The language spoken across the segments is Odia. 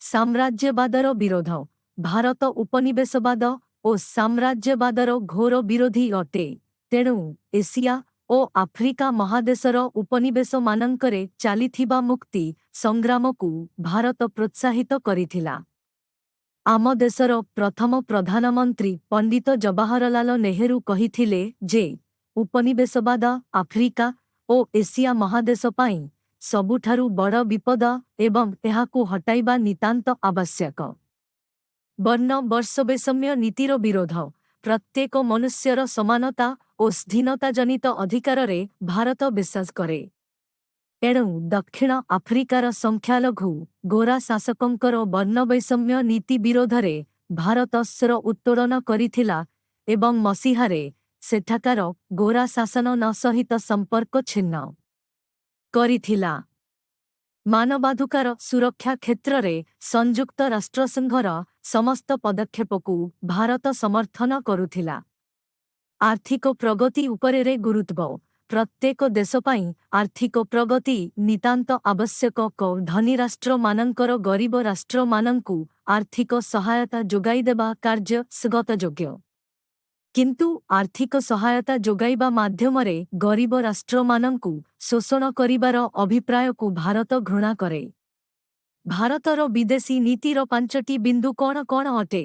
ସାମ୍ରାଜ୍ୟବାଦର ବିରୋଧ। ଭାରତ ଉପନିବେଶବାଦ ଓ ସାମ୍ରାଜ୍ୟବାଦର ଘୋର ବିରୋଧୀ ଅଟେ। ତେଣୁ ଏସିଆ ଓ ଆଫ୍ରିକା ମହାଦେଶର ଉପନିବେଶମାନଙ୍କରେ ଚାଲିଥିବା ମୁକ୍ତି ସଂଗ୍ରାମକୁ ଭାରତ ପ୍ରୋତ୍ସାହିତ କରିଥିଲା। ଆମ ଦେଶର ପ୍ରଥମ ପ୍ରଧାନମନ୍ତ୍ରୀ ପଣ୍ଡିତ ଜବାହରଲାଲ ନେହେରୁ କହିଥିଲେ ଯେ ଉପନିବେଶବାଦ ଆଫ୍ରିକା ଓ ଏସିଆ ମହାଦେଶ ପାଇଁ ସବୁଠାରୁ ବଡ଼ ବିପଦ ଏବଂ ଏହାକୁ ହଟାଇବା ନିତାନ୍ତ ଆବଶ୍ୟକ। ବର୍ଣ୍ଣ ବର୍ଷବୈଷମ୍ୟ ନୀତିର ବିରୋଧ। ପ୍ରତ୍ୟେକ ମନୁଷ୍ୟର ସମାନତା ଓ ସ୍ୱାଧୀନତାଜନିତ ଅଧିକାରରେ ଭାରତ ବିଶ୍ୱାସ କରେ। ଏଣୁ ଦକ୍ଷିଣ ଆଫ୍ରିକାର ସଂଖ୍ୟାଲଘୁ ଗୋରା ଶାସକଙ୍କର ବର୍ଣ୍ଣବୈଷମ୍ୟ ନୀତି ବିରୋଧରେ ଭାରତ ସ୍ୱର ଉତ୍ତୋଳନ କରିଥିଲା ଏବଂ ମସିହାରେ ସେଠାକାର ଗୋରା ଶାସନ ସହିତ ସମ୍ପର୍କ ଛିନ୍ନ କରିଥିଲା। ମାନବାଧିକାର ସୁରକ୍ଷା କ୍ଷେତ୍ରରେ ସଂଯୁକ୍ତ ରାଷ୍ଟ୍ରସଂଘର ସମସ୍ତ ପଦକ୍ଷେପକୁ ଭାରତ ସମର୍ଥନ କରୁଥିଲା। ଆର୍ଥିକ ପ୍ରଗତି ଉପରେ ଗୁରୁତ୍ୱ। ପ୍ରତ୍ୟେକ ଦେଶ ପାଇଁ ଆର୍ଥିକ ପ୍ରଗତି ନିତାନ୍ତ ଆବଶ୍ୟକ। ଧନୀ ରାଷ୍ଟ୍ରମାନଙ୍କର ଗରିବ ରାଷ୍ଟ୍ରମାନଙ୍କୁ ଆର୍ଥିକ ସହାୟତା ଯୋଗାଇଦେବା କାର୍ଯ୍ୟଯୋଗ୍ୟ। କିନ୍ତୁ ଆର୍ଥିକ ସହାୟତା ଯୋଗାଇବା ମାଧ୍ୟମରେ ଗରିବ ରାଷ୍ଟ୍ରମାନଙ୍କୁ ଶୋଷଣ କରିବାର ଅଭିପ୍ରାୟକୁ ଭାରତ ଘୃଣା କରେ। ଭାରତର ବିଦେଶୀ ନୀତିର 5ଟି ବିନ୍ଦୁ କ'ଣ କ'ଣ ଅଟେ?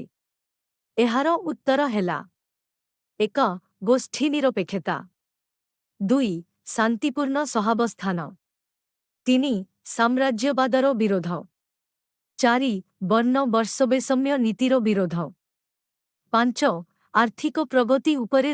ଏହାର ଉତ୍ତର ହେଲା: 1. ଗୋଷ୍ଠୀ ନିରପେକ୍ଷତା। 2. ଶାନ୍ତିପୂର୍ଣ୍ଣ ସହାବସ୍ଥାନ। 3. ସାମ୍ରାଜ୍ୟବାଦର ବିରୋଧ। 4. ବର୍ଣ୍ଣ ବର୍ଷବୈଷମ୍ୟ ନୀତିର ବିରୋଧ। 5. ଆର୍ଥିକ ପ୍ରଗତି ଉପରେ